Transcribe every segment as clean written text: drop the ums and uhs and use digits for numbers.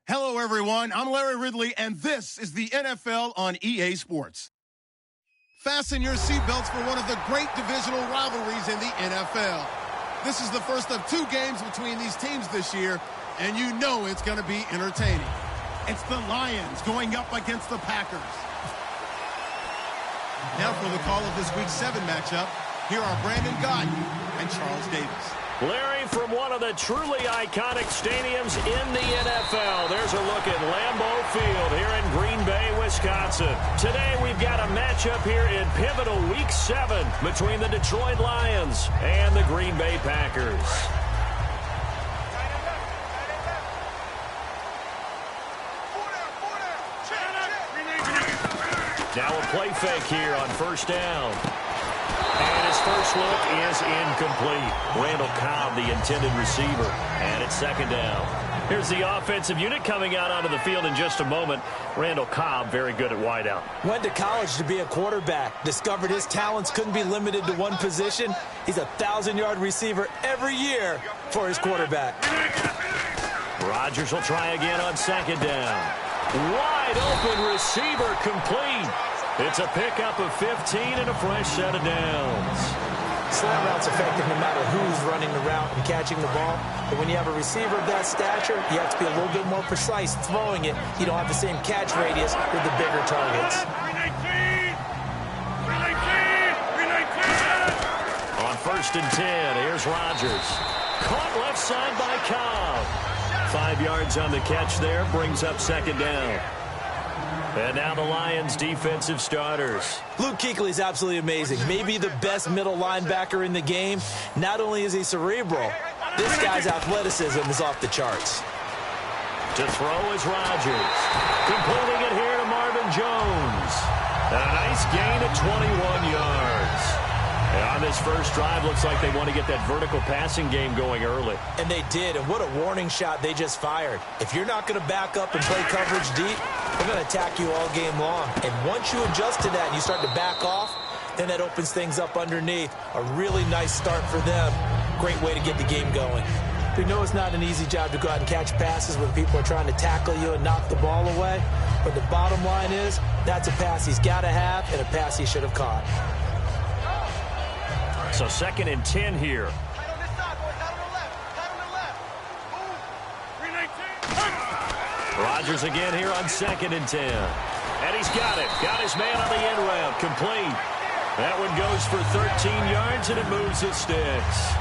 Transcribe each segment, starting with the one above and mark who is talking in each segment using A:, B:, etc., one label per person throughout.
A: Hello, everyone. I'm Larry Ridley, and this is the NFL on EA Sports. Fasten your seatbelts for one of the great divisional rivalries in the NFL. This is the first of 2 games between these teams this year, and you know it's going to be entertaining. It's the Lions going up against the Packers. Now for the call of this Week 7 matchup, here are Brandon Gott and Charles Davis.
B: Larry, from one of the truly iconic stadiums in the NFL, there's a look at Lambeau Field here in Green Bay, Wisconsin. Today we've got a matchup here in pivotal Week 7 between the Detroit Lions and the Green Bay Packers. Now a play fake here on first down. And his first look is incomplete. Randall Cobb, the intended receiver. And it's second down. Here's the offensive unit coming out onto the field in just a moment. Randall Cobb, very good at wideout.
C: Went to college to be a quarterback. Discovered his talents couldn't be limited to one position. He's a 1,000-yard receiver every year for his quarterback.
B: Rodgers will try again on second down. Wide open receiver complete. It's a pickup of 15 and a fresh set of downs.
C: Slant route's effective no matter who's running the route and catching the ball. But when you have a receiver of that stature, you have to be a little bit more precise throwing it. You don't have the same catch radius with the bigger targets.
B: On first and 10, here's Rodgers. Caught left side by Cobb. 5 yards on the catch there, brings up second down. And now the Lions' defensive starters.
C: Luke Kuechly's absolutely amazing. Maybe the best middle linebacker in the game. Not only is he cerebral, this guy's athleticism is off the charts.
B: To throw is Rodgers. Completing it here to Marvin Jones. And a nice gain of 21 yards. And on this first drive, looks like they want to get that vertical passing game going early.
C: And they did, and what a warning shot they just fired. If you're not going to back up and play coverage deep, they're going to attack you all game long. And once you adjust to that and you start to back off, then that opens things up underneath. A really nice start for them. Great way to get the game going. We know it's not an easy job to go out and catch passes when people are trying to tackle you and knock the ball away. But the bottom line is, that's a pass he's got to have and a pass he should have caught.
B: So second and 10 here. Rodgers again here on second and 10. And he's got it. Got his man on the end route. Complete. That one goes for 13 yards, and it moves the sticks.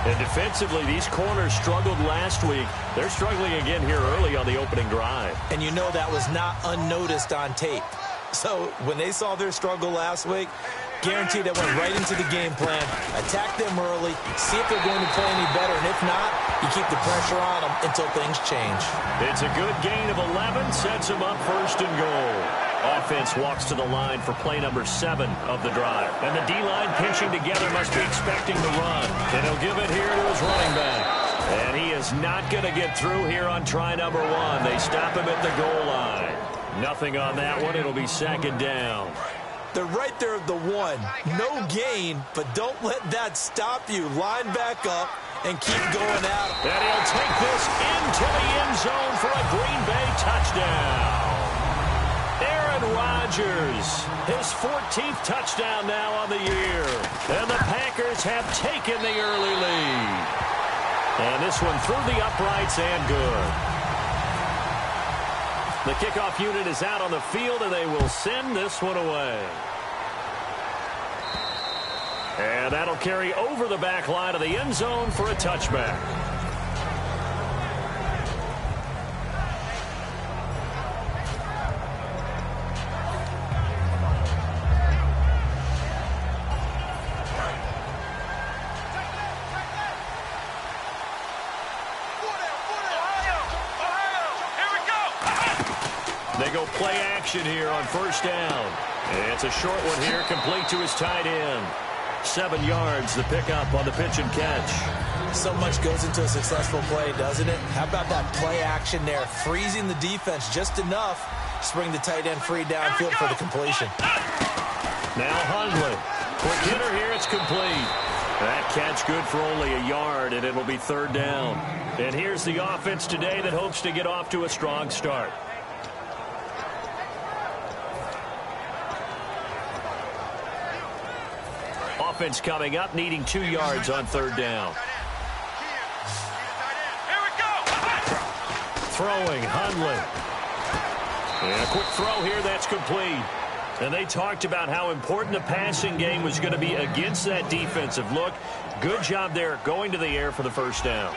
B: And defensively, these corners struggled last week. They're struggling again here early on the opening drive.
C: And you know that was not unnoticed on tape. So when they saw their struggle last week, guaranteed that went right into the game plan. Attack them early, see if they're going to play any better, and if not, you keep the pressure on them until things change.
B: It's a good gain of 11, sets them up first and goal. Offense walks to the line for play number 7 of the drive. And the D-line pinching together must be expecting the run. And he'll give it here to his running back. And he is not going to get through here on try number 1. They stop him at the goal line. Nothing on that one. It'll be second down.
C: They're right there at the 1. No gain, but don't let that stop you. Line back up and keep going at him.
B: And he'll take this into the end zone for a Green Bay touchdown. Aaron Rodgers, his 14th touchdown now on the year. And the Packers have taken the early lead. And this one through the uprights and good. The kickoff unit is out on the field, and they will send this one away. And that'll carry over the back line of the end zone for a touchback. They go play action here on first down. And it's a short one here, complete to his tight end. 7 yards, the pickup on the pitch and catch.
C: So much goes into a successful play, doesn't it? How about that play action there, freezing the defense just enough to bring the tight end free downfield for the completion.
B: Now Hundley. Quick hitter here, it's complete. That catch good for only a yard, and it'll be third down. And here's the offense today that hopes to get off to a strong start. Offense coming up, needing 2 yards on third down. Throwing, Hundley. And a quick throw here, that's complete. And they talked about how important the passing game was going to be against that defensive look. Good job there going to the air for the first down.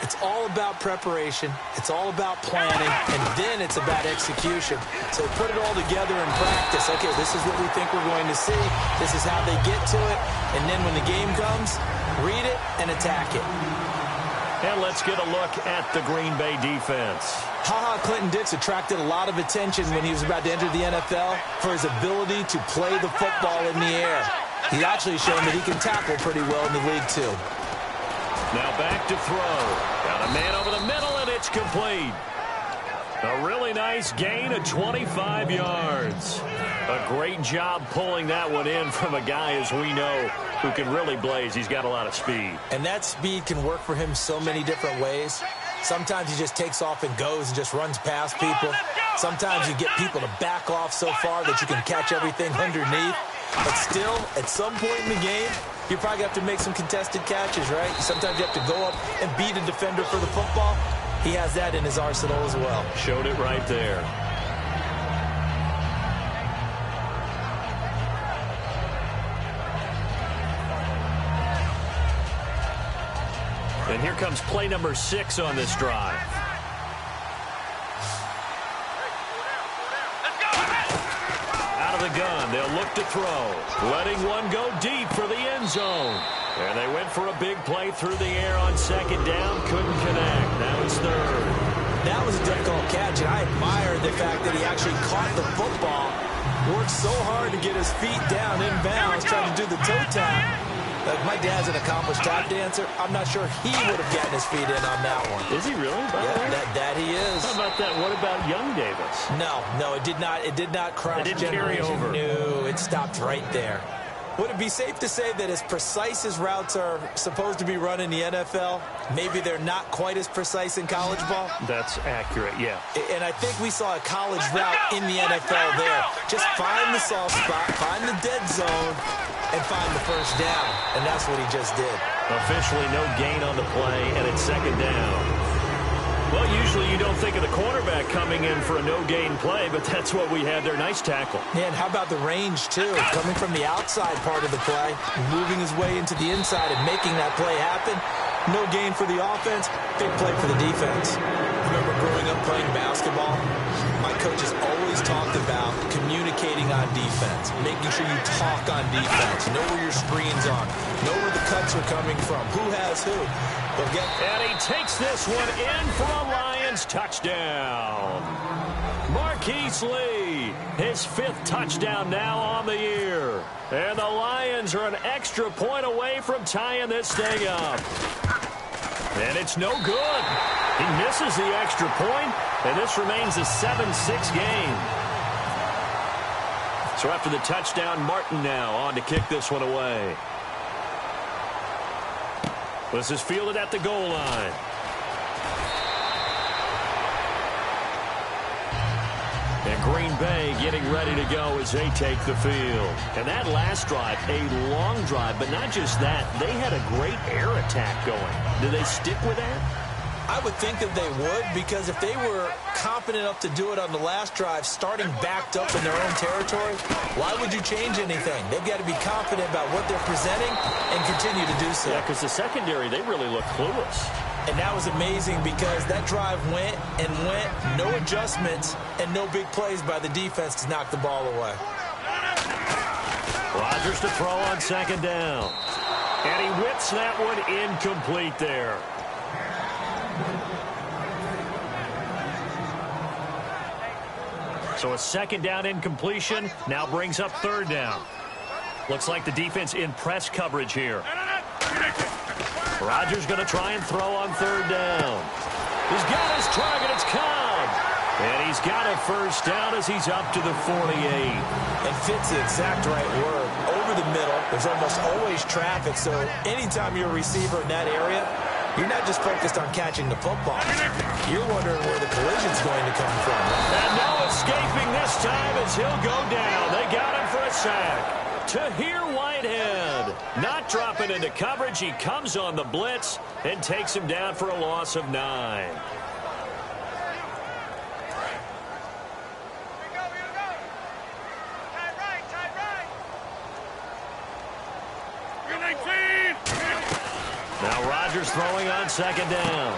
C: It's all about preparation. It's all about planning. And then it's about execution. So put it all together in practice. Okay, this is what we think we're going to see. This is how they get to it. And then when the game comes, read it and attack it.
B: And let's get a look at the Green Bay defense.
C: Clinton-Dix attracted a lot of attention when he was about to enter the NFL for his ability to play the football in the air. He's actually shown that he can tackle pretty well in the league, too.
B: Now back to throw. Got a man over the middle, and it's complete. A really nice gain of 25 yards. A great job pulling that one in from a guy, as we know, who can really blaze. He's got a lot of speed.
C: And that speed can work for him so many different ways. Sometimes he just takes off and goes and just runs past people. Sometimes you get people to back off so far that you can catch everything underneath. But still, at some point in the game, you probably have to make some contested catches, right? Sometimes you have to go up and beat a defender for the football. He has that in his arsenal as well.
B: Showed it right there. And here comes play number 6 on this drive. Out of the gun, they'll look to throw. Letting one go deep for the end zone. And they went for a big play through the air on second down. Couldn't connect. Now it's third.
C: That was a difficult catch, and I admire the fact that he actually caught the football. Worked so hard to get his feet down inbounds, trying to do the toe tap. My dad's an accomplished tap dancer. I'm not sure he would have gotten his feet in on that one.
B: Is he really?
C: Yeah, that he is.
B: How about that? What about young Davis?
C: No, it did not. It did not cross.
B: It didn't carry over.
C: No, it stopped right there. Would it be safe to say that as precise as routes are supposed to be run in the NFL, maybe they're not quite as precise in college ball?
B: That's accurate, yeah.
C: And I think we saw a college route in the NFL there. Just find the soft spot, find the dead zone, and find the first down. And that's what he just did.
B: Officially no gain on the play, and it's second down. Well, usually you don't think of the cornerback coming in for a no-gain play, but that's what we had there. Nice tackle.
C: Yeah, and how about the range, too? Coming from the outside part of the play, moving his way into the inside and making that play happen. No gain for the offense, big play for the defense. Remember growing up playing basketball? My coaches always talked about communicating on defense, making sure you talk on defense, know where your screens are, know where the cuts are coming from, who has who.
B: And he takes this one in for a Lions touchdown. Marquise Lee, his 5th touchdown now on the year. And the Lions are an extra point away from tying this thing up. And it's no good. He misses the extra point, and this remains a 7-6 game. So after the touchdown, Martin now on to kick this one away. This is fielded at the goal line. And Green Bay getting ready to go as they take the field. And that last drive, a long drive, but not just that. They had a great air attack going. Do they stick with that?
C: I would think that they would, because if they were confident enough to do it on the last drive, starting backed up in their own territory, why would you change anything? They've got to be confident about what they're presenting and continue to do so.
B: Yeah, because the secondary, they really look clueless.
C: And that was amazing because that drive went and went, no adjustments, and no big plays by the defense to knock the ball away.
B: Rodgers to throw on second down. And he whips that one incomplete there. So a second down incompletion now brings up third down. Looks like the defense in press coverage here. Rodgers going to try and throw on third down. He's got his target. It's Cobb. And he's got a first down as he's up to the 48.
C: And fits the exact right word. over the middle, there's almost always traffic, so anytime you're a receiver in that area, you're not just focused on catching the football. You're wondering where the collision's going to come from.
B: And no escaping this time as he'll go down. They got him for a sack. Tahir Whitehead not dropping into coverage. He comes on the blitz and takes him down for a loss of 9. Now Rodgers throwing on second down.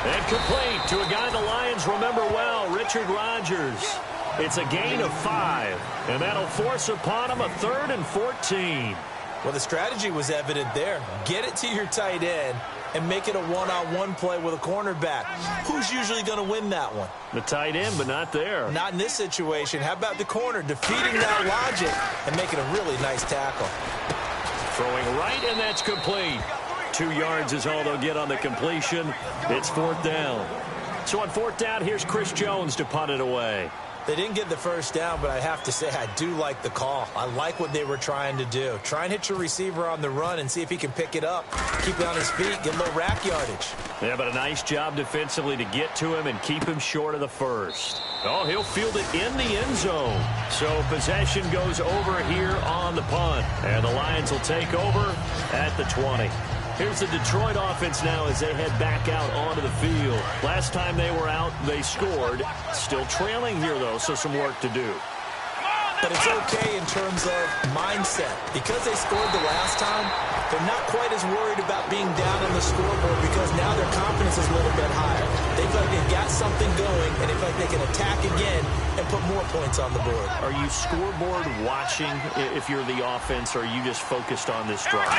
B: And complete to a guy the Lions remember well, Richard Rodgers. It's a gain of 5, and that'll force upon him a 3rd and 14.
C: Well, the strategy was evident there. Get it to your tight end and make it a one-on-one play with a cornerback. Who's usually going to win that one?
B: The tight end, but not there.
C: Not in this situation. How about the corner defeating that logic and making a really nice tackle?
B: Throwing right, and that's complete. 2 yards is all they'll get on the completion. It's 4th down. So on 4th down, here's Chris Jones to punt it away.
C: They didn't get the first down, but I have to say I do like the call. I like what they were trying to do. Try and hit your receiver on the run and see if he can pick it up. Keep it on his feet, get a little rack yardage.
B: Yeah, but a nice job defensively to get to him and keep him short of the first. Oh, he'll field it in the end zone. So possession goes over here on the punt. And the Lions will take over at the 20. Here's the Detroit offense now as they head back out onto the field. Last time they were out, they scored. Still trailing here, though, so some work to do.
C: But it's okay in terms of mindset. Because they scored the last time, they're not quite as worried about being down on the scoreboard because now their confidence is a little bit higher. They feel like they've got something going, and they feel like they can attack again and put more points on the board.
B: Are you scoreboard watching if you're the offense, or are you just focused on this drive?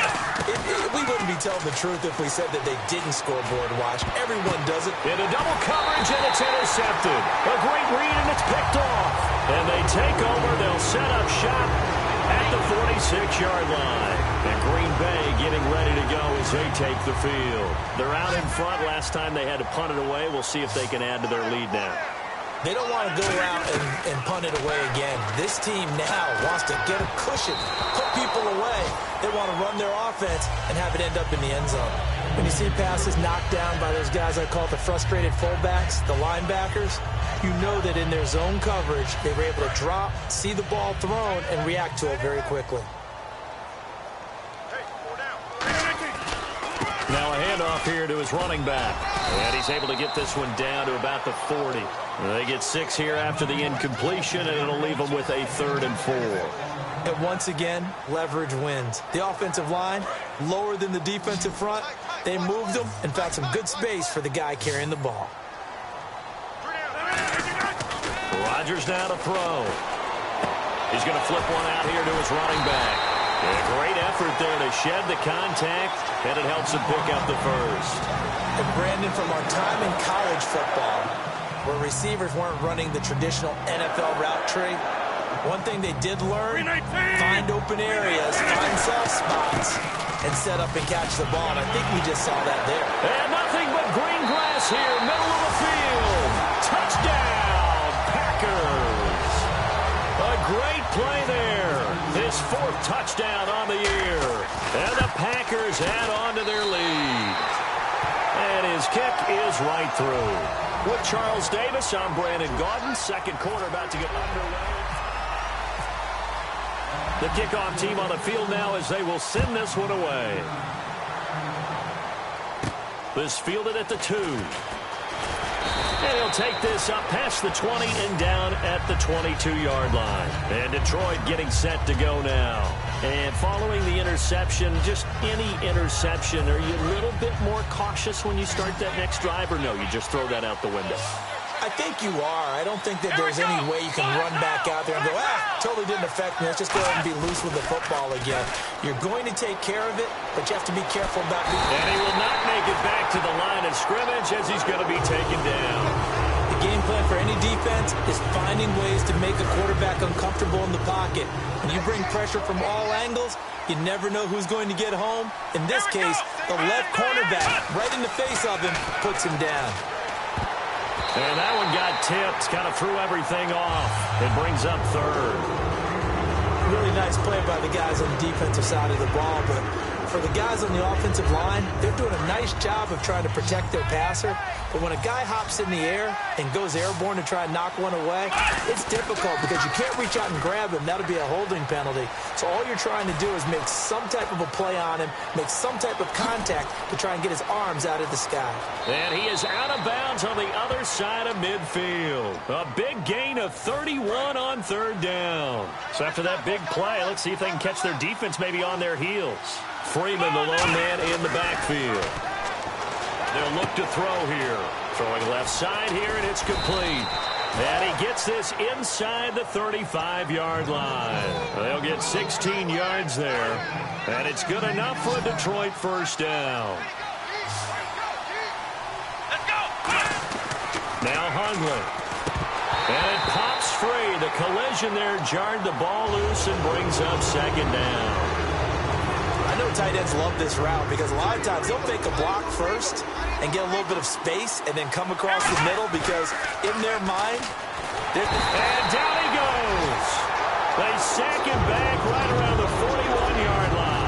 C: We wouldn't be telling the truth if we said that they didn't scoreboard watch. Everyone does it.
B: In a double coverage, and it's intercepted. A great read, and it's picked off. And they take over. They'll set up shop at the 46-yard line. And Green Bay getting ready to go as they take the field. They're out in front. Last time they had to punt it away. We'll see if they can add to their lead now.
C: They don't want to go out and punt it away again. This team now wants to get a cushion, put people away. They want to run their offense and have it end up in the end zone. When you see passes knocked down by those guys I call the frustrated fullbacks, the linebackers, you know that in their zone coverage, they were able to drop, see the ball thrown, and react to it very quickly.
B: Now a handoff here to his running back. And he's able to get this one down to about the 40. They get 6 here after the incompletion, and it'll leave them with a 3rd and 4.
C: And once again, leverage wins. The offensive line, lower than the defensive front. They moved them and found some good space for the guy carrying the ball.
B: Rodgers now to throw. He's going to flip one out here to his running back. And a great effort there to shed the contact, and it helps him pick up the first.
C: And Brandon, from our time in college football, where receivers weren't running the traditional NFL route tree, one thing they did learn, find open areas, find soft spots, and set up and catch the ball. And I think we just saw that there.
B: And nothing but green grass here, middle of the field. Touchdown, Packers. A great play there. His 4th touchdown on the year. And the Packers add on to their lead. And his kick is right through. With Charles Davis, I'm Brandon Gaudin. Second quarter about to get underway. The kickoff team on the field now as they will send this one away. This fielded at the 2. And he'll take this up past the 20 and down at the 22-yard line. And Detroit getting set to go now. And following the interception, just any interception, are you a little bit more cautious when you start that next drive, or no, you just throw that out the window?
C: I think you are. I don't think that there's any way you can run back out there and go, totally didn't affect me. Let's just go ahead and be loose with the football again. You're going to take care of it, but you have to be careful about being...
B: And he will not make it back to the line of scrimmage as he's going to be taken down.
C: The game plan for any defense is finding ways to make a quarterback uncomfortable in the pocket. When you bring pressure from all angles, you never know who's going to get home. In this case, the left cornerback, right in the face of him, puts him down.
B: And that one got tipped, kind of threw everything off. It brings up 3rd.
C: really nice play by the guys on the defensive side of the ball, but for the guys on the offensive line, they're doing a nice job of trying to protect their passer. But when a guy hops in the air and goes airborne to try and knock one away, it's difficult because you can't reach out and grab him. That'll be a holding penalty. So all you're trying to do is make some type of a play on him, make some type of contact to try and get his arms out of the sky.
B: And he is out of bounds on the other side of midfield. A big gain of 31 on third down. So after that big play, let's see if they can catch their defense maybe on their heels. Freeman, the lone man in the backfield. They'll look to throw here. Throwing left side here, and it's complete. And he gets this inside the 35-yard line. They'll get 16 yards there. And it's good enough for a Detroit first down.
D: Let's go!
B: Now Hundley. And it pops free. The collision there jarred the ball loose and brings up second down.
C: I know tight ends love this route because a lot of times they'll make a block first and get a little bit of space and then come across the middle because in their mind,
B: and down he goes. They sack him back right around the 41-yard line.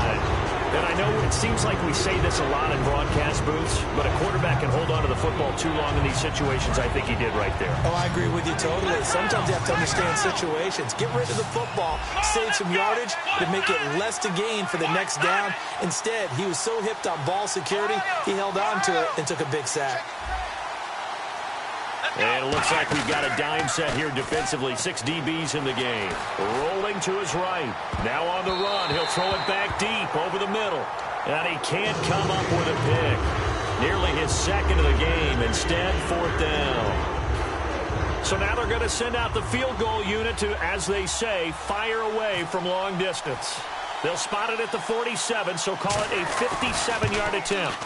B: And I know it seems like we say this a lot in broadcast booths, but a quarterback can hold on to the football too long in these situations. I think he did right there.
C: Oh, I agree with you totally. Sometimes you have to understand situations. Get rid of the football, save some yardage to make it less to gain for the next down. Instead, he was so hipped on ball security, he held on to it and took a big sack.
B: And it looks like we've got a dime set here defensively. 6 DBs in the game. Rolling to his right. Now on the run. He'll throw it back deep over the middle. And he can't come up with a pick. Nearly his second of the game. Instead, fourth down. So now they're going to send out the field goal unit to, as they say, fire away from long distance. They'll spot it at the 47, so call it a 57-yard attempt.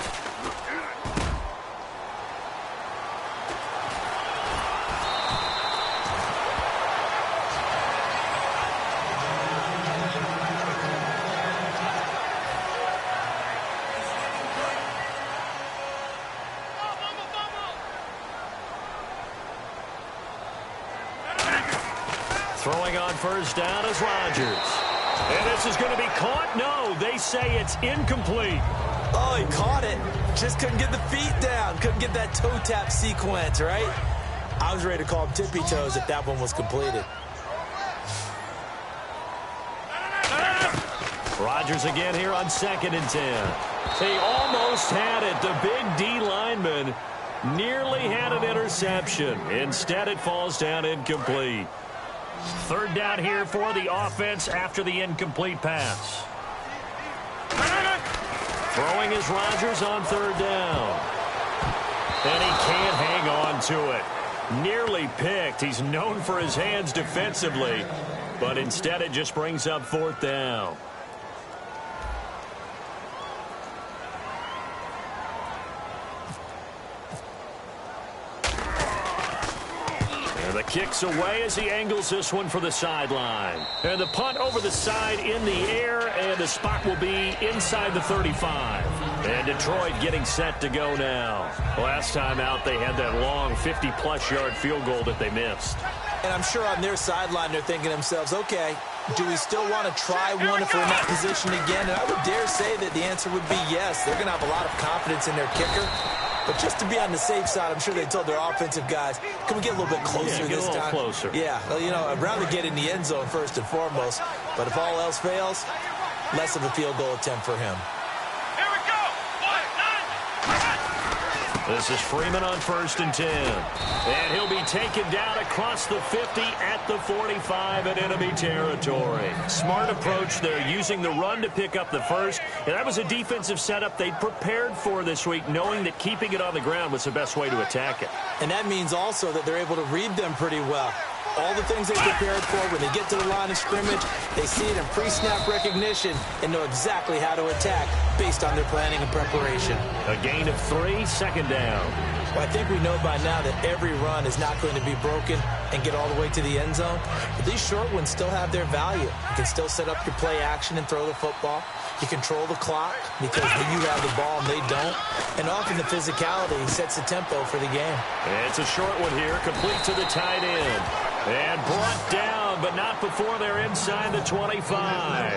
B: Throwing on first down is Rodgers. And this is going to be caught? No, they say it's incomplete.
C: Oh, he caught it. Just couldn't get the feet down. Couldn't get that toe tap sequence, right? I was ready to call him tippy toes if that one was completed.
B: Rodgers again here on 2nd and 10. He almost had it. The big D lineman nearly had an interception. Instead, it falls down incomplete. Third down here for the offense after the incomplete pass. Throwing is Rodgers on third down. And he can't hang on to it. Nearly picked. He's known for his hands defensively. But instead it just brings up fourth down. The kick's away as he angles this one for the sideline. And the punt over the side in the air, and the spot will be inside the 35. And Detroit getting set to go now. Last time out, they had that long 50-plus yard field goal that they missed.
C: And I'm sure on their sideline, they're thinking to themselves, okay, do we still want to try one if we're in that position again? And I would dare say that the answer would be yes. They're going to have a lot of confidence in their kicker. But just to be on the safe side, I'm sure they told their offensive guys, can we get a little bit closer this time?
B: Get a little closer.
C: Yeah, well, you know, I'd rather get in the end zone first and foremost. But if all else fails, less of a field goal attempt for him.
D: Here we go! 1, 9.
B: This is Freeman on 1st and 10. And he'll be taken down across the 50 at the 45 in enemy territory. Smart approach there, using the run to pick up the first. And that was a defensive setup they'd prepared for this week, knowing that keeping it on the ground was the best way to attack it.
C: And that means also that they're able to read them pretty well. All the things they prepared for, when they get to the line of scrimmage, they see it in pre-snap recognition and know exactly how to attack based on their planning and preparation.
B: A gain of 3, second down.
C: Well, I think we know by now that every run is not going to be broken and get all the way to the end zone. But these short ones still have their value. You can still set up your play action and throw the football. You control the clock because you have the ball and they don't. And often the physicality sets the tempo for the game.
B: It's a short one here, complete to the tight end. And brought down long, but not before they're inside the 25.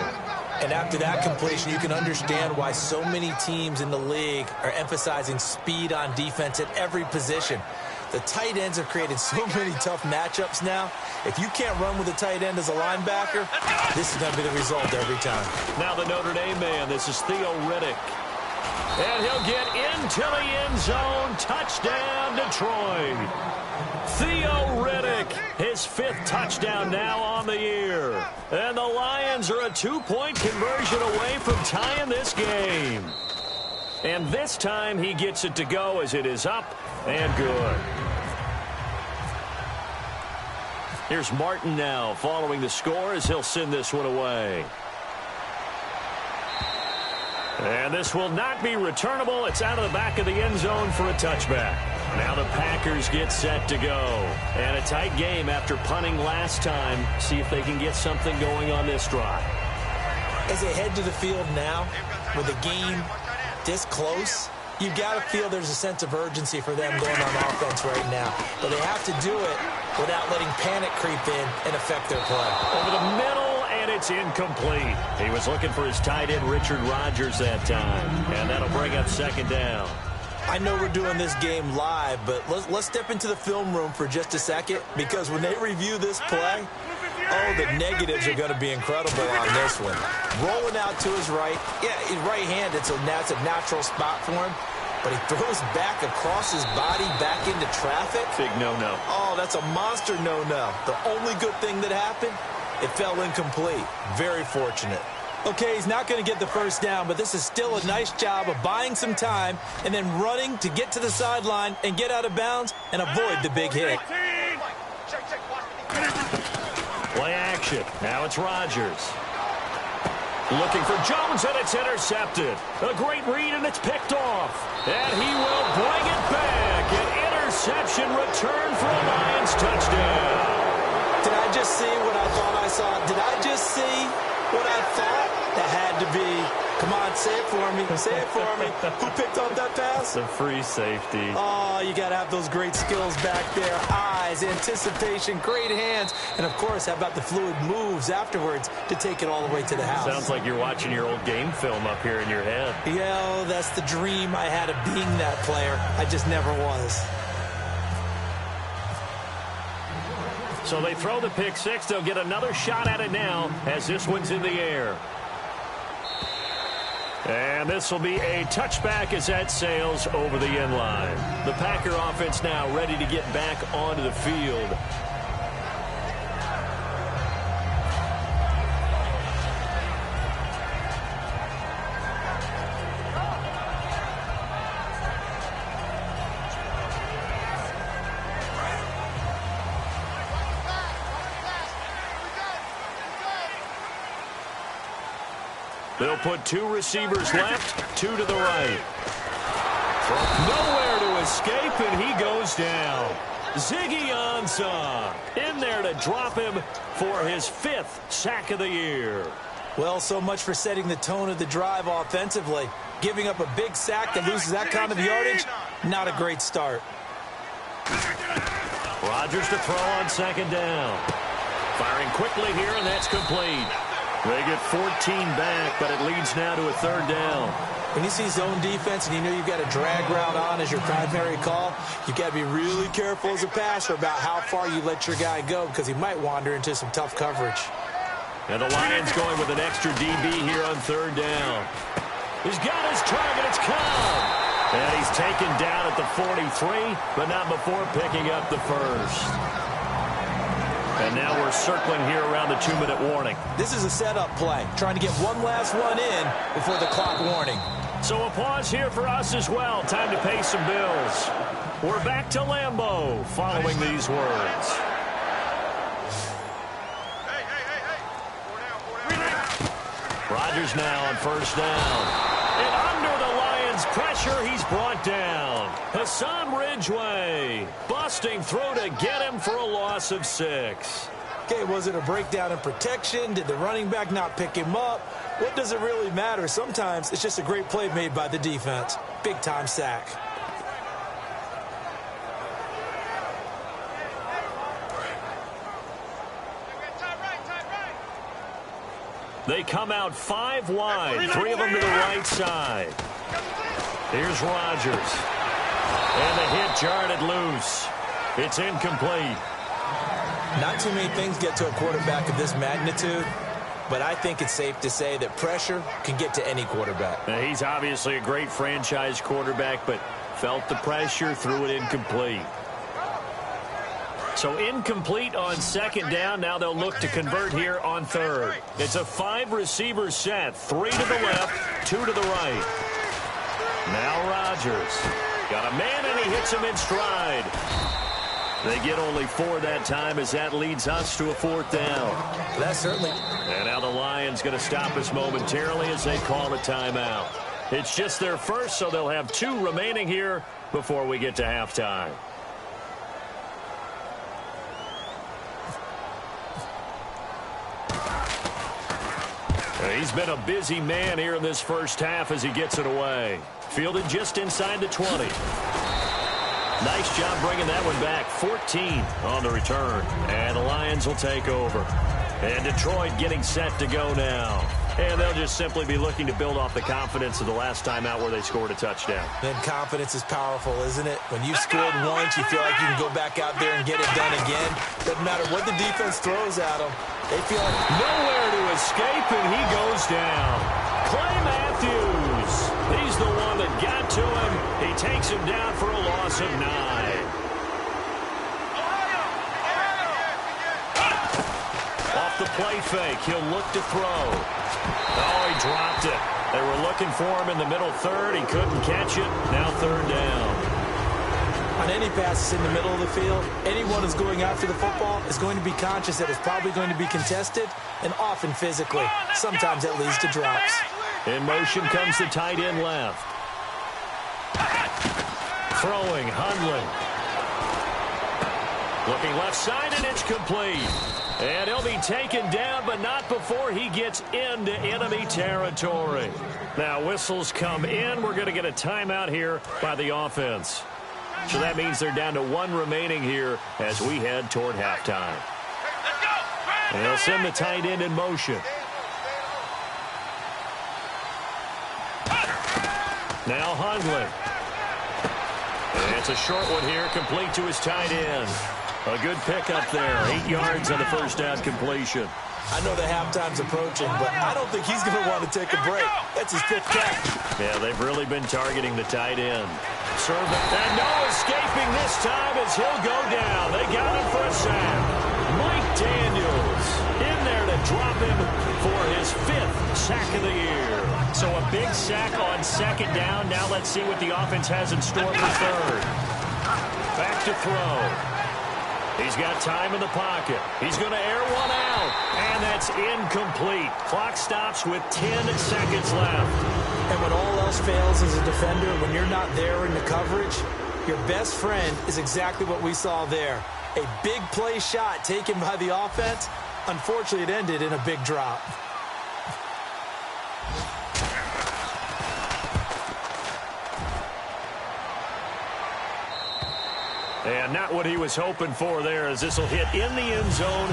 C: And after that completion, you can understand why so many teams in the league are emphasizing speed on defense at every position. The tight ends have created so many tough matchups now. If you can't run with a tight end as a linebacker, this is going to be the result every time.
B: Now the Notre Dame man, this is Theo Riddick. And he'll get into the end zone. Touchdown, Detroit. Theo Riddick, his 5th touchdown now on the year. And the Lions are a 2-point conversion away from tying this game. And this time he gets it to go as it is up and good. Here's Martin now following the score as he'll send this one away. And this will not be returnable. It's out of the back of the end zone for a touchback. Now the Packers get set to go. And a tight game after punting last time. See if they can get something going on this drive.
C: As they head to the field now, with the game this close, you've got to feel there's a sense of urgency for them going on offense right now. But they have to do it without letting panic creep in and affect their play.
B: Over the middle, and it's incomplete. He was looking for his tight end, Richard Rodgers, that time. And that'll bring up 2nd down.
C: I know we're doing this game live, but let's step into the film room for just a second, because when they review this play, oh, the negatives are going to be incredible on this one. Rolling out to his right. Yeah, his right hand, that's a natural spot for him. But he throws back across his body back into traffic.
B: Big no-no.
C: Oh, that's a monster no-no. The only good thing that happened, it fell incomplete. Very fortunate. Okay, he's not going to get the first down, but this is still a nice job of buying some time and then running to get to the sideline and get out of bounds and avoid the big hit.
B: Play action. Now it's Rodgers. Looking for Jones, and it's intercepted. A great read, and it's picked off. And he will bring it back. An interception return for a Lions touchdown.
C: Did I just see what I thought I saw? Did I just see what I thought? That had to be. Come on, say it for me. Say it for me. Who picked up that pass?
B: The free safety.
C: Oh, you got to have those great skills back there. Eyes, anticipation, great hands. And, of course, how about the fluid moves afterwards to take it all the way to the house?
B: Sounds like you're watching your old game film up here in your head.
C: Yeah, that's the dream I had of being that player. I just never was.
B: So they throw the pick six. They'll get another shot at it now as this one's in the air. And this will be a touchback as that sails over the end line. The Packer offense now ready to get back onto the field. They'll put 2 receivers left, 2 to the right. Nowhere to escape, and he goes down. Ziggy Ansah in there to drop him for his 5th sack of the year.
C: Well, so much for setting the tone of the drive offensively. Giving up a big sack that loses that kind of yardage, not a great start.
B: Rodgers to throw on 2nd down. Firing quickly here, and that's complete. They get 14 back, but it leads now to a 3rd down.
C: When you see zone defense and you know you've got a drag route on as your primary call, you've got to be really careful as a passer about how far you let your guy go, because he might wander into some tough coverage.
B: And the Lions going with an extra DB here on 3rd down. He's got his target. It's Cobb. And he's taken down at the 43, but not before picking up the first. And now we're circling here around the 2-minute warning.
C: This is a setup play, trying to get one last one in before the clock warning.
B: So a pause here for us as well. Time to pay some bills. We're back to Lambeau following these words. Rodgers now on 1st down. And under the Lions' pressure, he's brought down. Hassan Ridgeway busting through to get him for a loss of 6.
C: Okay, was it a breakdown in protection? Did the running back not pick him up? What does it really matter? Sometimes it's just a great play made by the defense. Big-time sack.
B: They come out 5 wide, 3 of them to the right side. Here's Rodgers. And the hit jarred it loose. It's incomplete.
C: Not too many things get to a quarterback of this magnitude, but I think it's safe to say that pressure can get to any quarterback.
B: Now, he's obviously a great franchise quarterback, but felt the pressure, threw it incomplete. So incomplete on second down. Now they'll look to convert here on third. It's a 5-receiver set. 3 to the left, 2 to the right. Now Rodgers. Got a man, and he hits him in stride. They get only 4 that time as that leads us to a 4th down.
C: That's certainly.
B: And now the Lions going to stop us momentarily as they call a timeout. It's just their first, so they'll have 2 remaining here before we get to halftime. He's been a busy man here in this first half as he gets it away. Fielded just inside the 20. Nice job bringing that one back. 14 on the return. And the Lions will take over. And Detroit getting set to go now. And they'll just simply be looking to build off the confidence of the last time out where they scored a touchdown.
C: Then confidence is powerful, isn't it? When you've scored once, you feel like you can go back out there and get it done again. Doesn't matter what the defense throws at them. They feel like
B: nowhere to escape, and he goes down. Clay Matthews. He's the one that got to him. He takes him down for a loss of 9. Off the play fake, he'll look to throw. Oh, he dropped it. They were looking for him in the middle third. He couldn't catch it. Now 3rd down.
C: on any passes in the middle of the field, anyone who's going after the football is going to be conscious that it's probably going to be contested, and often physically. Sometimes that leads to drops.
B: In motion comes the tight end left. Throwing, Hundley. Looking left side, and it's complete. And he'll be taken down, but not before he gets into enemy territory. Now, whistles come in. We're going to get a timeout here by the offense. So that means they're down to 1 remaining here as we head toward halftime. And they'll send the tight end in motion. Now Hundley. And it's a short one here, complete to his tight end. A good pickup there. 8 yards on the first down completion.
C: I know the halftime's approaching, but I don't think he's going to want to take a break. That's his 5th catch.
B: Yeah, they've really been targeting the tight end. And no escaping this time as he'll go down. They got him for a sack. Mike Daniels in there to drop him for his 5th sack of the year. So a big sack on second down. Now let's see what the offense has in store for third. Back to throw. He's got time in the pocket. He's going to air one out. And that's incomplete. Clock stops with 10 seconds left.
C: And when all else fails as a defender, when you're not there in the coverage, your best friend is exactly what we saw there. A big play shot taken by the offense. Unfortunately, it ended in a big drop.
B: And not what he was hoping for there, as this will hit in the end zone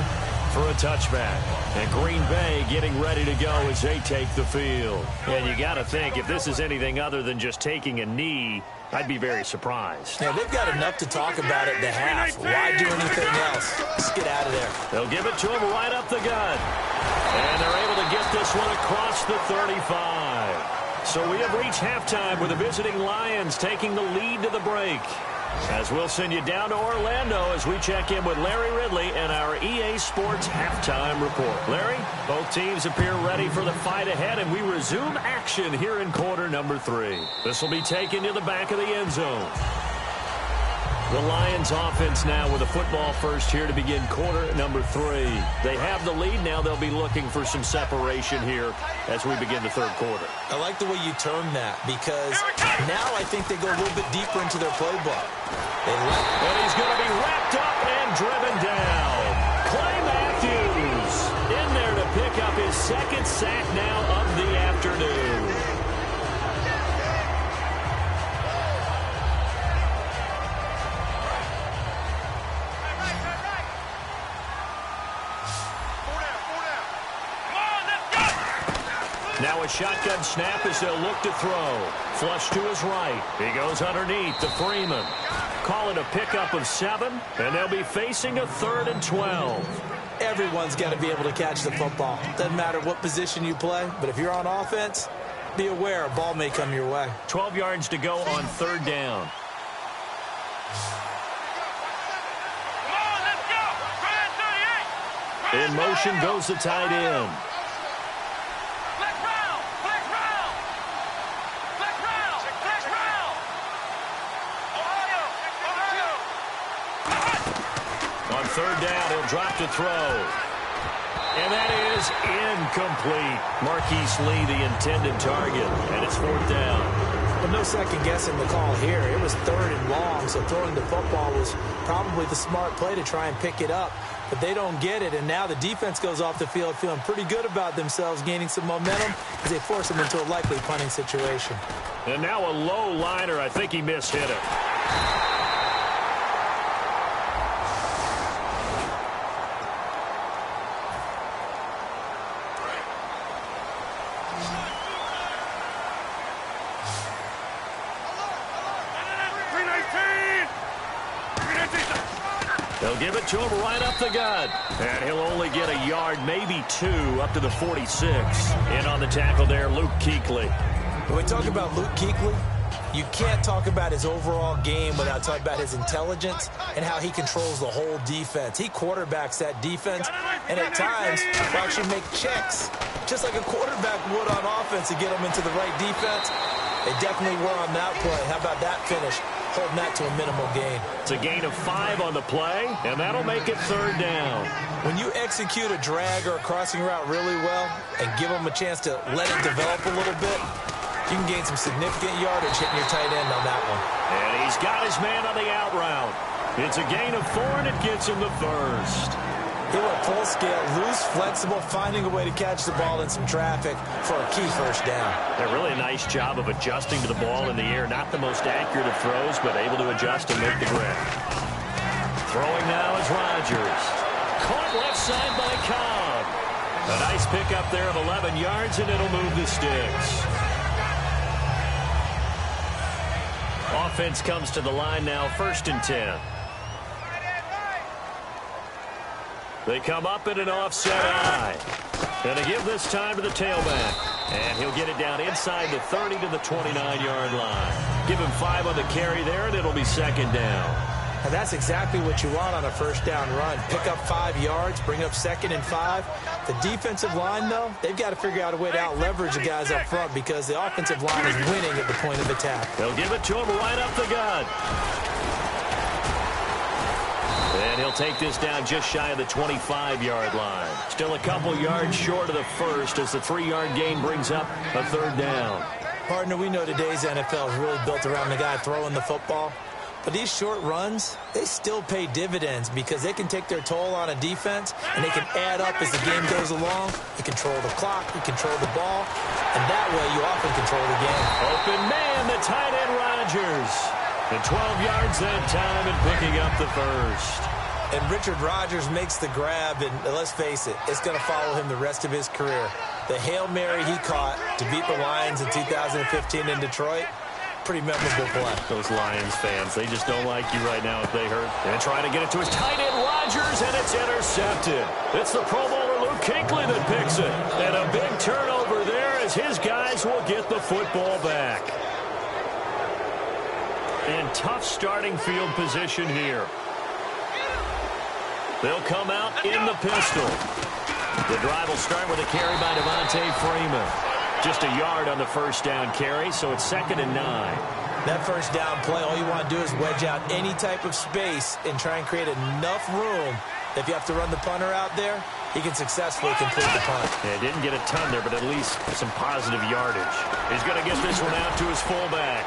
B: for a touchback. And Green Bay getting ready to go as they take the field. And you got to think, if this is anything other than just taking a knee, I'd be very surprised.
C: Yeah, they've got enough to talk about at the half. Why do anything else? Let's get out of there.
B: They'll give it to him right up the gut. And they're able to get this one across the 35. So we have reached halftime with the visiting Lions taking the lead to the break. As we'll send you down to Orlando as we check in with Larry Ridley and our EA Sports Halftime Report. Larry, both teams appear ready for the fight ahead, and we resume action here in quarter number 3. This will be taken to the back of the end zone. The Lions offense now with a football first here to begin quarter number 3. They have the lead. Now they'll be looking for some separation here as we begin the third quarter.
C: I like the way you term that, because now I think they go a little bit deeper into their playbook.
B: And he's going to be wrapped up and driven down. Clay Matthews in there to pick up his 2nd sack now of the afternoon. Now a shotgun snap as they'll look to throw. Flush to his right. He goes underneath to Freeman. Call it a pickup of 7, and they'll be facing a 3rd and 12.
C: Everyone's got to be able to catch the football. Doesn't matter what position you play, but if you're on offense, be aware a ball may come your way.
B: 12 yards to go on 3rd down. In motion goes the tight end. On 3rd down, he'll drop to throw. And that is incomplete. Marquise Lee, the intended target, and it's 4th down.
C: But no second guessing the call here. It was 3rd and long, so throwing the football was probably the smart play to try and pick it up. But they don't get it, and now the defense goes off the field feeling pretty good about themselves, gaining some momentum as they force them into a likely punting situation.
B: And now a low liner. I think he mishit it. They'll give it to him right up the gut. And he'll only get a yard, maybe 2, up to the 46. In on the tackle there, Luke Kuechly.
C: When we talk about Luke Kuechly, you can't talk about his overall game without talking about his intelligence and how he controls the whole defense. He quarterbacks that defense, and at times will actually make checks, just like a quarterback would on offense to get them into the right defense. They definitely were on that play. How about that finish? Holding that to a minimal gain.
B: It's a gain of 5 on the play, and that'll make it 3rd down.
C: When you execute a drag or a crossing route really well and give them a chance to let it develop a little bit, you can gain some significant yardage hitting your tight end on that one.
B: And he's got his man on the out route. It's a gain of 4, and it gets him the 1st.
C: He went full scale, loose, flexible, finding a way to catch the ball in some traffic for a key 1st down.
B: A really nice job of adjusting to the ball in the air. Not the most accurate of throws, but able to adjust and make the grip. Throwing now is Rodgers. Caught left side by Cobb. A nice pickup there of 11 yards, and it'll move the sticks. Offense comes to the line now, 1st and 10. They come up in an offset eye. Going to give this time to the tailback. And he'll get it down inside the 30 to the 29-yard line. Give him 5 on the carry there, and it'll be 2nd down.
C: And that's exactly what you want on a 1st down run. Pick up 5 yards, bring up 2nd and 5. The defensive line, though, they've got to figure out a way to out-leverage the guys up front because the offensive line is winning at the point of attack.
B: They'll give it to him right up the gut. And he'll take this down just shy of the 25-yard line. Still a couple yards short of the 1st as the 3-yard gain brings up a 3rd down.
C: Partner, we know today's NFL is really built around the guy throwing the football. But these short runs, they still pay dividends because they can take their toll on a defense and they can add up as the game goes along. You control the clock, you control the ball, and that way you often control the game.
B: Open man, the tight end Rodgers. And 12 yards that time and picking up the 1st.
C: And Richard Rodgers makes the grab, and let's face it, it's going to follow him the rest of his career. The Hail Mary he caught to beat the Lions in 2015 in Detroit, pretty memorable play.
B: Those Lions fans, they just don't like you right now if they hurt. And trying to get it to his tight end Rodgers, and it's intercepted. It's the Pro Bowler Luke Kuechly that picks it. And a big turnover there as his guys will get the football back. And tough starting field position here. They'll come out in the pistol. The drive will start with a carry by Devontae Freeman. Just a yard on the 1st down carry, so it's 2nd and 9.
C: That 1st down play, all you want to do is wedge out any type of space and try and create enough room. If you have to run the punter out there, he can successfully complete the punt.
B: Yeah, didn't get a ton there, but at least some positive yardage. He's going to get this one out to his fullback.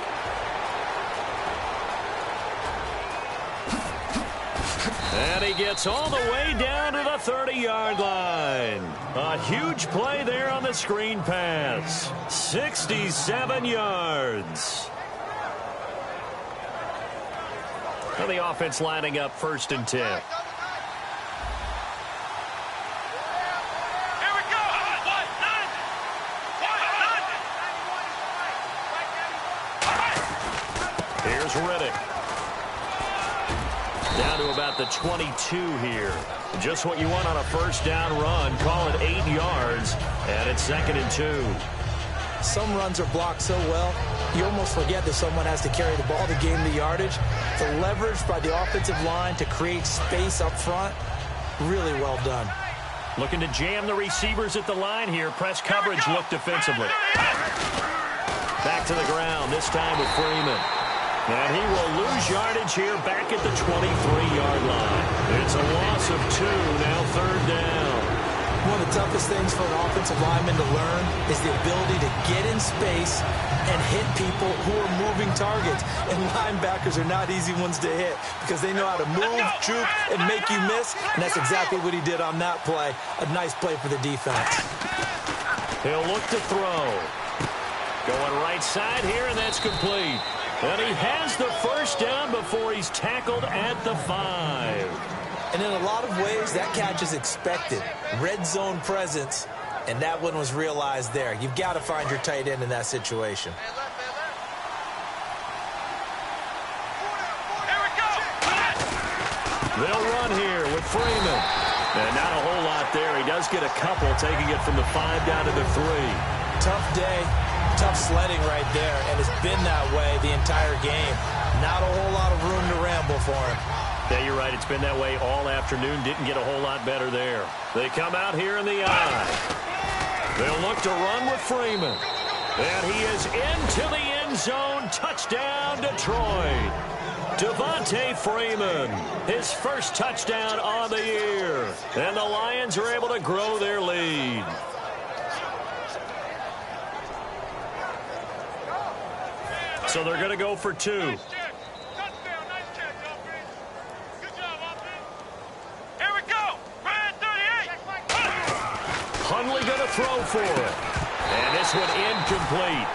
B: And he gets all the way down to the 30-yard line. A huge play there on the screen pass. 67 yards. And the offense lining up 1st and 10. is Riddick. Down to about the 22 here. Just what you want on a first down run. Call it 8 yards, and it's 2nd and 2.
C: Some runs are blocked so well, you almost forget that someone has to carry the ball to gain the yardage. The leverage by the offensive line to create space up front, really well done.
B: Looking to jam the receivers at the line here. Press coverage look defensively. Back to the ground, this time with Freeman. And he will lose yardage here back at the 23-yard line. It's a loss of 2, now 3rd down.
C: One of the toughest things for an offensive lineman to learn is the ability to get in space and hit people who are moving targets. And linebackers are not easy ones to hit because they know how to move, juke, and make you miss. And that's exactly what he did on that play. A nice play for the defense.
B: He'll look to throw. Going right side here, and that's complete. And he has the first down before he's tackled at the 5.
C: And in a lot of ways, that catch is expected. Red zone presence, and that one was realized there. You've got to find your tight end in that situation.
B: They'll run here with Freeman. And not a whole lot there. He does get a couple, taking it from the 5 down to the 3.
C: Tough day, tough sledding right there, and it's been that way the entire game. Not a whole lot of room to ramble for him.
B: Yeah, you're right. It's been that way all afternoon. Didn't get a whole lot better there. They come out here in the eye. They'll look to run with Freeman. And he is into the end zone. Touchdown, Detroit. Devontae Freeman, his first touchdown on the year. And the Lions are able to grow their lead. So they're going to go for 2. Hundley going to throw for it. And this one incomplete.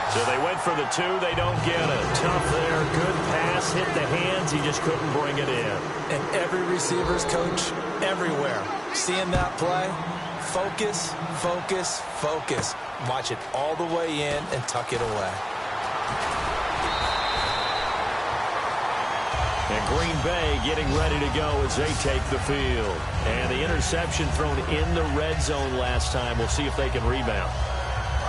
B: So they went for the 2. They don't get it. Tough there. Good pass. Hit the hands. He just couldn't bring it in.
C: And every receiver's coach everywhere. Seeing that play, focus, focus, focus. Watch it all the way in and tuck it away.
B: And Green Bay getting ready to go as they take the field. And the interception thrown in the red zone last time. We'll see if they can rebound.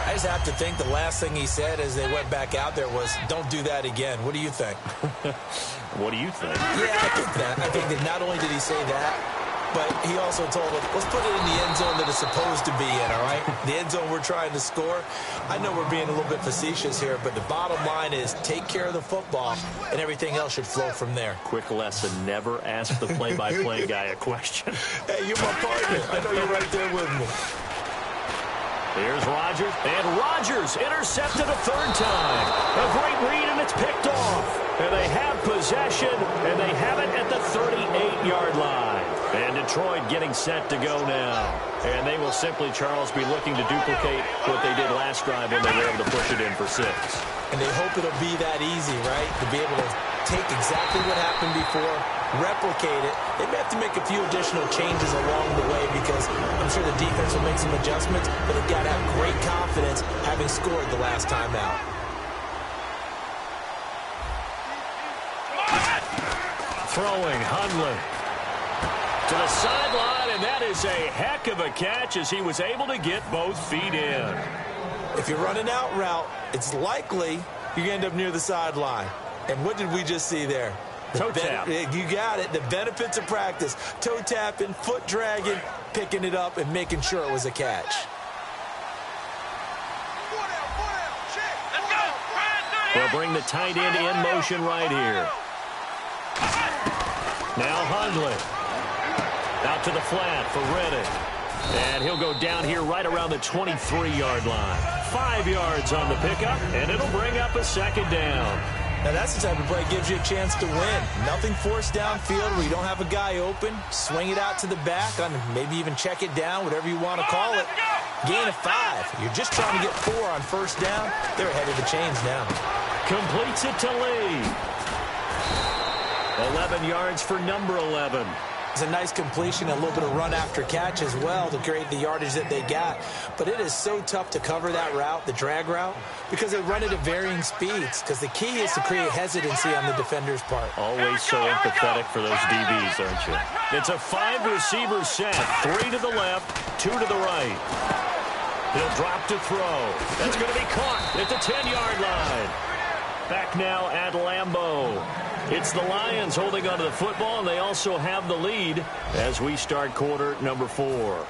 C: I just have to think the last thing he said as they went back out there was, don't do that again. What do you think?
B: What do you think?
C: Yeah, I think that. I think that not only did he say that, but he also told them, let's put it in the end zone that it's supposed to be in, all right? The end zone we're trying to score. I know we're being a little bit facetious here, but the bottom line is take care of the football, and everything else should flow from there.
B: Quick lesson, never ask the play-by-play guy a question.
C: Hey, you're my partner. I know you're right there with me.
B: Here's Rodgers, and Rodgers intercepted a 3rd time. A great read, and it's picked off. And they have possession, and they have it at the 38-yard line. And Detroit getting set to go now. And they will simply, Charles, be looking to duplicate what they did last drive when they were able to push it in for 6.
C: And they hope it'll be that easy, right? To be able to take exactly what happened before, replicate it. They may have to make a few additional changes along the way because I'm sure the defense will make some adjustments, but they've got to have great confidence having scored the last time out.
B: Throwing, Hundley to the sideline, and that is a heck of a catch as he was able to get both feet in.
C: If you're running out route, it's likely you're going to end up near the sideline. And what did we just see there?
B: Toe tap.
C: You got it. The benefits of practice. Toe tapping, foot dragging, picking it up, and making sure it was a catch.
B: They'll bring the tight end in motion right here. Now Hundley. Out to the flat for Riddick. And he'll go down here right around the 23-yard line. 5 yards on the pickup, and it'll bring up a 2nd down.
C: Now, that's the type of play that gives you a chance to win. Nothing forced downfield where you don't have a guy open. Swing it out to the back, maybe even check it down, whatever you want to call it. Gain of 5. You're just trying to get 4 on first down. They're ahead of the chains now.
B: Completes it to Lee. 11 yards for number 11.
C: It's a nice completion, a little bit of run after catch as well to create the yardage that they got. But it is so tough to cover that route, the drag route, because they run it at varying speeds. Because the key is to create hesitancy on the defender's part.
B: Always so empathetic for those DBs, aren't you? It's a 5-receiver set. 3 to the left, 2 to the right. He'll drop to throw. That's going to be caught at the 10-yard line. Back now at Lambeau. It's the Lions holding onto the football, and they also have the lead as we start quarter number 4.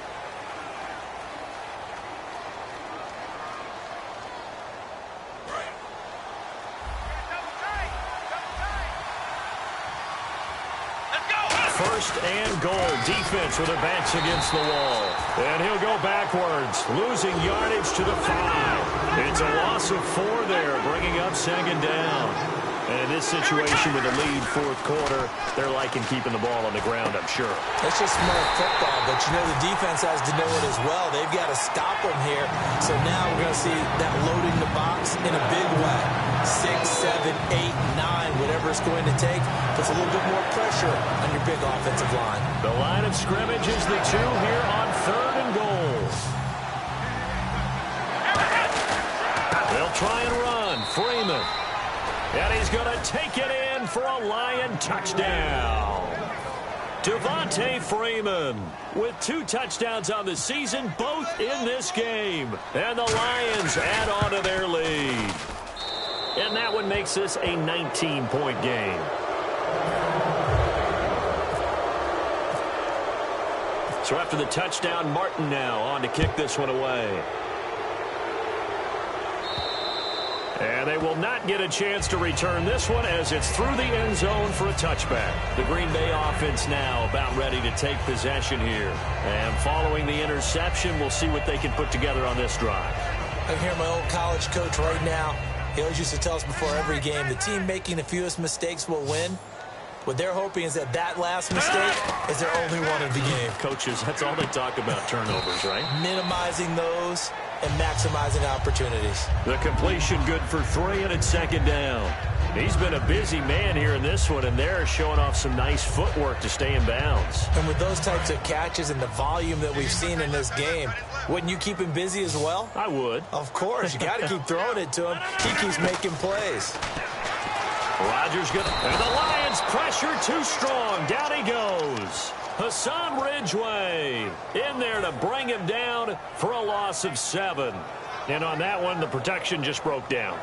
B: First and goal. Defense with their backs against the wall. And he'll go backwards, losing yardage to the 5. It's a loss of 4 there, bringing up second down. And in this situation with the lead fourth quarter, they're liking keeping the ball on the ground, I'm sure.
C: That's just smart football, but you know the defense has to know it as well. They've got to stop them here. So now we're going to see that loading the box in a big way. 6, 7, 8, 9, whatever it's going to take, puts a little bit more pressure on your big offensive line.
B: The line of scrimmage is the 2 here on 3rd and goal. They'll try and run. Freeman. And he's going to take it in for a Lion touchdown. Devontae Freeman with 2 touchdowns on the season, both in this game. And the Lions add on to their lead. And that one makes this a 19-point game. So after the touchdown, Martin now on to kick this one away. And they will not get a chance to return this one as it's through the end zone for a touchback. The Green Bay offense now about ready to take possession here. And following the interception, we'll see what they can put together on this drive.
C: I hear my old college coach right now. He always used to tell us before every game, the team making the fewest mistakes will win. What they're hoping is that that last mistake is their only one of the game.
B: Coaches, that's all they talk about, turnovers, right?
C: Minimizing those and maximizing opportunities.
B: The completion good for 3, and it's second down. He's been a busy man here in this one, and they're showing off some nice footwork to stay in bounds.
C: And with those types of catches and the volume that we've seen in this game, wouldn't you keep him busy as well?
B: I would.
C: Of course. You got to keep throwing it to him. He keeps making plays.
B: Rodgers good. And the Lions pressure too strong. Down he goes. Hassan Ridgeway in there to bring him down for a loss of 7. And on that one, the protection just broke down.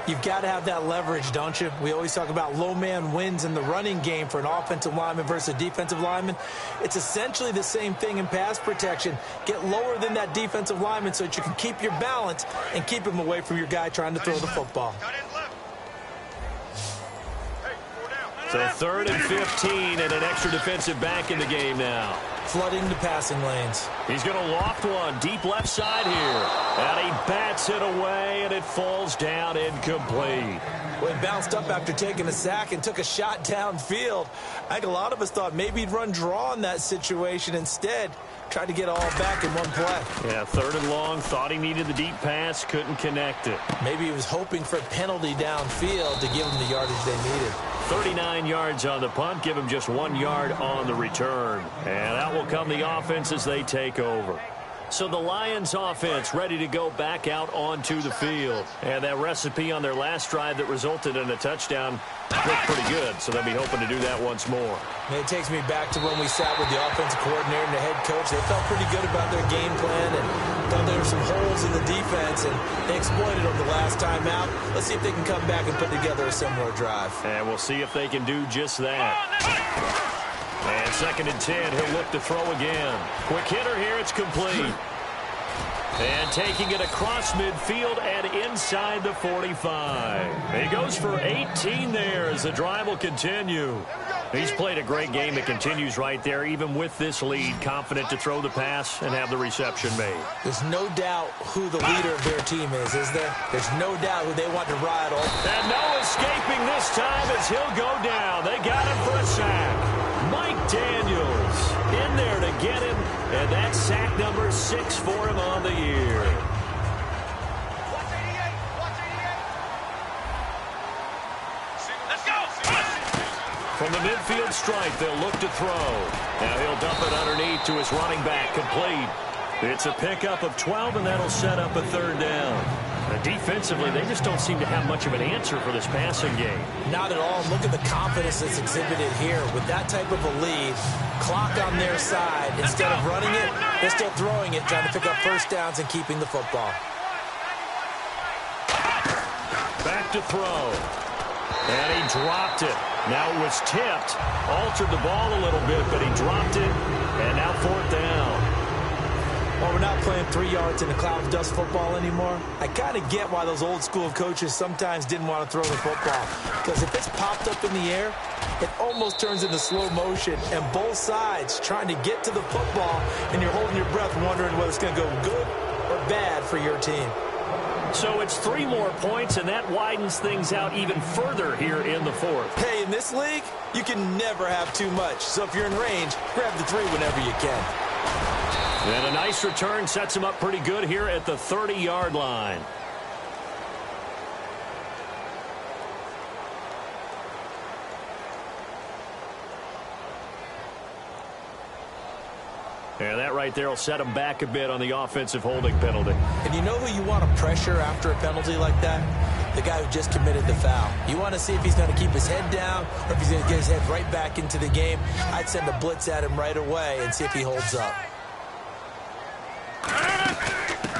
C: You've got to have that leverage, don't you? We always talk about low man wins in the running game for an offensive lineman versus a defensive lineman. It's essentially the same thing in pass protection. Get lower than that defensive lineman so that you can keep your balance and keep him away from your guy trying to throw the football.
B: So 3rd and 15 and an extra defensive back in the game now.
C: Flooding the passing lanes.
B: He's going to loft one deep left side here. And he bats it away, and it falls down incomplete.
C: Well, he bounced up after taking a sack and took a shot downfield. I think a lot of us thought maybe he'd run draw in that situation. Instead, tried to get all back in one play.
B: Yeah, 3rd and long. Thought he needed the deep pass. Couldn't connect it.
C: Maybe he was hoping for a penalty downfield to give him the yardage they needed.
B: 39 yards on the punt. Give him just 1 yard on the return. And out will come the offense as they take over. So the Lions offense ready to go back out onto the field. And that recipe on their last drive that resulted in a touchdown looked pretty good. So they'll be hoping to do that once more.
C: And it takes me back to when we sat with the offensive coordinator and the head coach. They felt pretty good about their game plan and thought there were some holes in the defense, and they exploited them the last time out. Let's see if they can come back and put together a similar drive.
B: And we'll see if they can do just that. And 2nd and 10, he'll look to throw again. Quick hitter here, it's complete. And taking it across midfield and inside the 45. He goes for 18 there as the drive will continue. He's played a great game. It continues right there, even with this lead. Confident to throw the pass and have the reception made.
C: There's no doubt who the leader of their team is there? There's no doubt who they want to ride on.
B: And no escaping this time as he'll go down. They got him for a sack. Mike Daniels in there to get him, and that's sack number 6 for him on the year. From the midfield. midfield stripe. They'll look to throw. Now he'll dump it underneath to his running back. Complete. It's a pickup of 12, and that'll set up a third down. Defensively, they just don't seem to have much of an answer for this passing game.
C: Not at all. Look at the confidence that's exhibited here. With that type of a lead, clock on their side, instead of running it, they're still throwing it, trying to pick up first downs and keeping the football.
B: Back to throw. And he dropped it. Now it was tipped. Altered the ball a little bit, but he dropped it. And now fourth down.
C: Well, we're not playing 3 yards in a cloud of dust football anymore. I kind of get why those old school coaches sometimes didn't want to throw the football. Because if it's popped up in the air, it almost turns into slow motion. And both sides trying to get to the football, and you're holding your breath wondering whether it's going to go good or bad for your team.
B: So it's 3 more points, and that widens things out even further here in the fourth.
C: Hey, in this league, you can never have too much. So if you're in range, grab the 3 whenever you can.
B: And a nice return sets him up pretty good here at the 30-yard line. And that right there will set him back a bit on the offensive holding penalty.
C: And you know who you want to pressure after a penalty like that? The guy who just committed the foul. You want to see if he's going to keep his head down or if he's going to get his head right back into the game. I'd send a blitz at him right away and see if he holds up.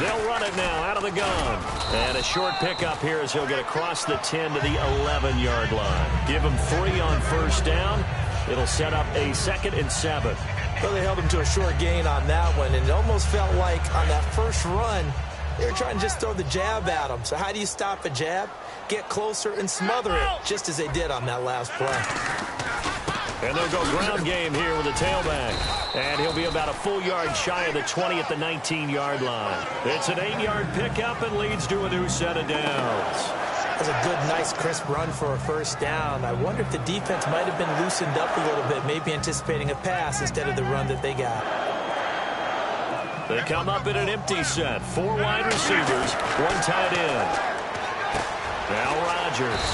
B: They'll run it now out of the gun. And a short pickup here as he'll get across the 10 to the 11-yard line. Give him 3 on first down. It'll set up a 2nd and 7.
C: Well, they held him to a short gain on that one, and it almost felt like on that first run, they were trying to just throw the jab at him. So how do you stop a jab? Get closer and smother it, just as they did on that last play.
B: And they'll go ground game here with the tailback. And he'll be about a full yard shy of the 20 at the 19-yard line. It's an 8-yard pickup and leads to a new set of downs.
C: That's a good, nice, crisp run for a first down. I wonder if the defense might have been loosened up a little bit, maybe anticipating a pass instead of the run that they got.
B: They come up in an empty set. 4 wide receivers, 1 tight end. Now Rodgers.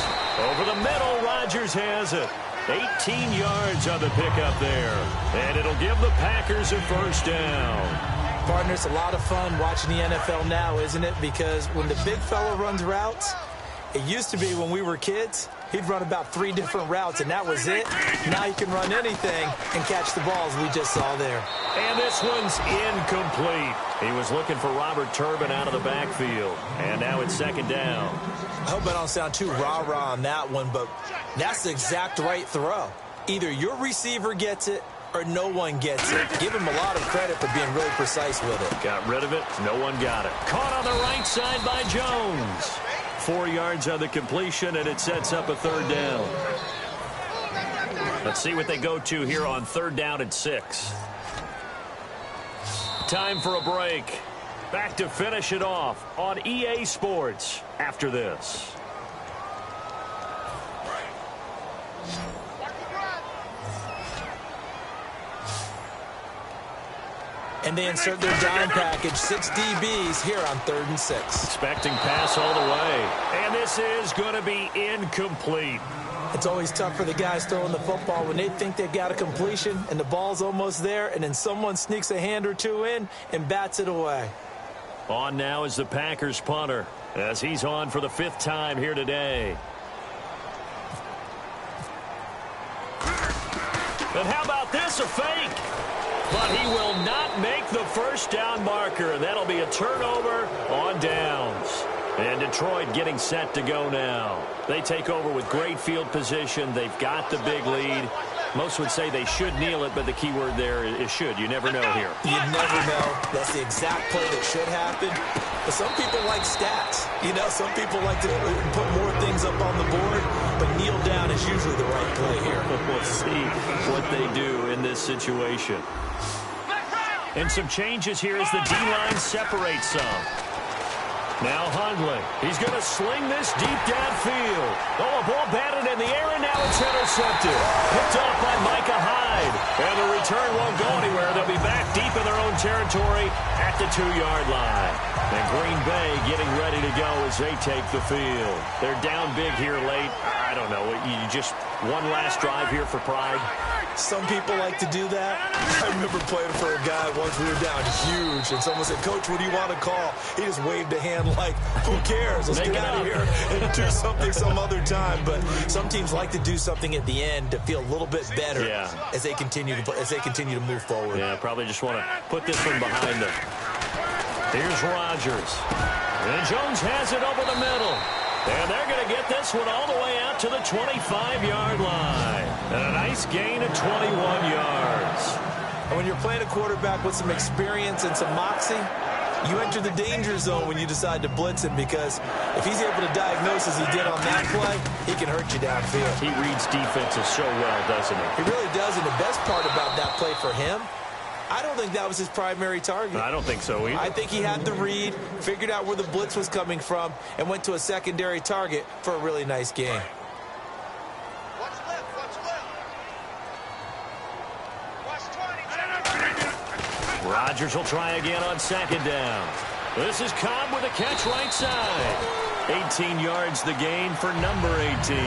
B: Over the middle, Rodgers has it. 18 yards on the pickup there. And it'll give the Packers a first down.
C: Partner, it's a lot of fun watching the NFL now, isn't it? Because when the big fella runs routes, it used to be when we were kids, he'd run about 3 different routes, and that was it. Now he can run anything and catch the balls we just saw there.
B: And this one's incomplete. He was looking for Robert Turbin out of the backfield. And now it's 2nd down.
C: I hope I don't sound too rah-rah on that one, but that's the exact right throw. Either your receiver gets it or no one gets it. Give him a lot of credit for being really precise with it.
B: Got rid of it. No one got it. Caught on the right side by Jones. 4 yards on the completion, and it sets up a 3rd down. Let's see what they go to here on 3rd down and 6. Time for a break. Back to finish it off on EA Sports after this.
C: And they insert their dime package, 6 DBs here on 3rd and 6.
B: Expecting pass all the way. And this is going to be incomplete.
C: It's always tough for the guys throwing the football when they think they've got a completion and the ball's almost there, and then someone sneaks a hand or 2 in and bats it away.
B: On now is the Packers punter as he's on for the 5th time here today. And how about this, a fake? But he will not make the first down marker. That'll be a turnover on downs. And Detroit getting set to go now. They take over with great field position. They've got the big lead. Most would say they should kneel it, but the key word there is should. You never know here.
C: You never know. That's the exact play that should happen. But some people like stats. You know, some people like to put more things up on the board, but kneel down is usually the right play here.
B: We'll see what they do in this situation. And some changes here as the D-line separates some. Now Hundley. He's going to sling this deep downfield. Oh, a ball batted in the air, and now it's intercepted. Picked up by Micah Hyde. And the return won't go anywhere. They'll be back deep in their own territory at the 2-yard line. And Green Bay getting ready to go as they take the field. They're down big here late. I don't know. You just one last drive here for pride.
C: Some people like to do that. I remember playing for a guy once. We were down huge, and someone said, "Coach, what do you want to call?" He just waved a hand like, "Who cares? Let's get out of here and do something some other time." But some teams like to do something at the end to feel a little bit better as they continue to move forward.
B: Yeah, probably just want to put this one behind them. Here's Rodgers. And Jones has it over the middle. And they're going to get this one all the way out to the 25-yard line. And a nice gain of 21 yards.
C: And when you're playing a quarterback with some experience and some moxie, you enter the danger zone when you decide to blitz him, because if he's able to diagnose as he did on that play, he can hurt you downfield.
B: He reads defenses so well, doesn't he?
C: He really does, and the best part about that play for him, I don't think that was his primary target.
B: I don't think so either.
C: I think he had the read, figured out where the blitz was coming from, and went to a secondary target for a really nice game.
D: Watch left, watch left. Watch 20.
B: Rodgers will try again on second down. This is Cobb with a catch right side. 18 yards the gain for number 18.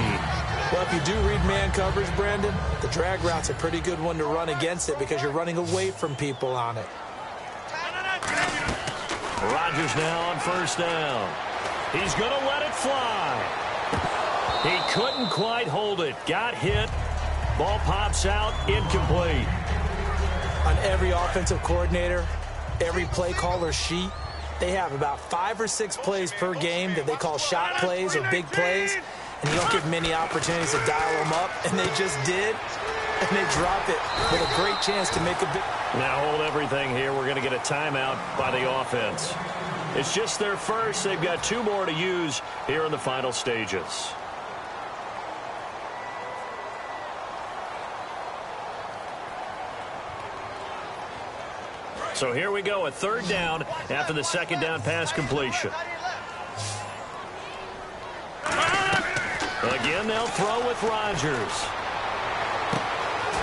C: Well, if you do read man coverage, Brandon, the drag route's a pretty good one to run against it because you're running away from people on it.
B: Rodgers now on first down. He's going to let it fly. He couldn't quite hold it. Got hit. Ball pops out. Incomplete.
C: On every offensive coordinator, every play caller sheet, they have about 5 or 6 plays per game that they call shot plays or big plays. And you don't get many opportunities to dial them up, and they just did, and they drop it with a great chance to make a big...
B: Now hold everything here. We're going to get a timeout by the offense. It's just their first. They've got 2 more to use here in the final stages. So here we go, a third down after the second down pass completion. Again, they'll throw with Rodgers.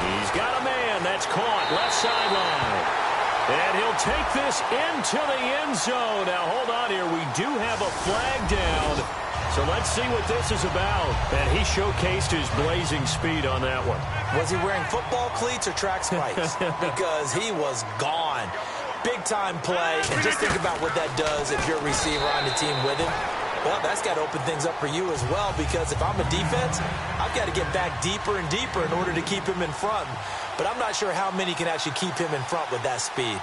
B: He's got a man that's caught left sideline. And he'll take this into the end zone. Now, hold on here. We do have a flag down. So let's see what this is about. And he showcased his blazing speed on that one.
C: Was he wearing football cleats or track spikes? Because he was gone. Big-time play. And just think about what that does if you're a receiver on the team with him. Well, that's got to open things up for you as well, because if I'm a defense, I've got to get back deeper and deeper in order to keep him in front. But I'm not sure how many can actually keep him in front with that speed.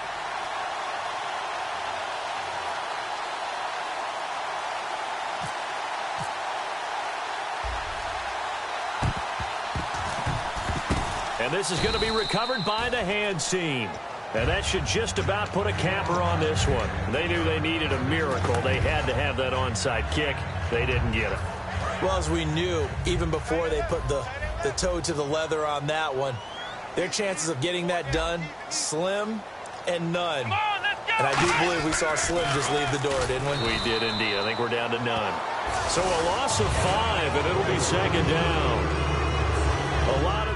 B: And this is going to be recovered by the hands team. And that should just about put a capper on this one. They knew they needed a miracle. They had to have that onside kick. They didn't get it.
C: Well, as we knew, even before they put the toe to the leather on that one, their chances of getting that done, slim and none.
D: Come on, let's go.
C: And I do believe we saw Slim just leave the door, didn't we?
B: We did indeed. I think we're down to none. So a loss of 5, and it'll be second down. A lot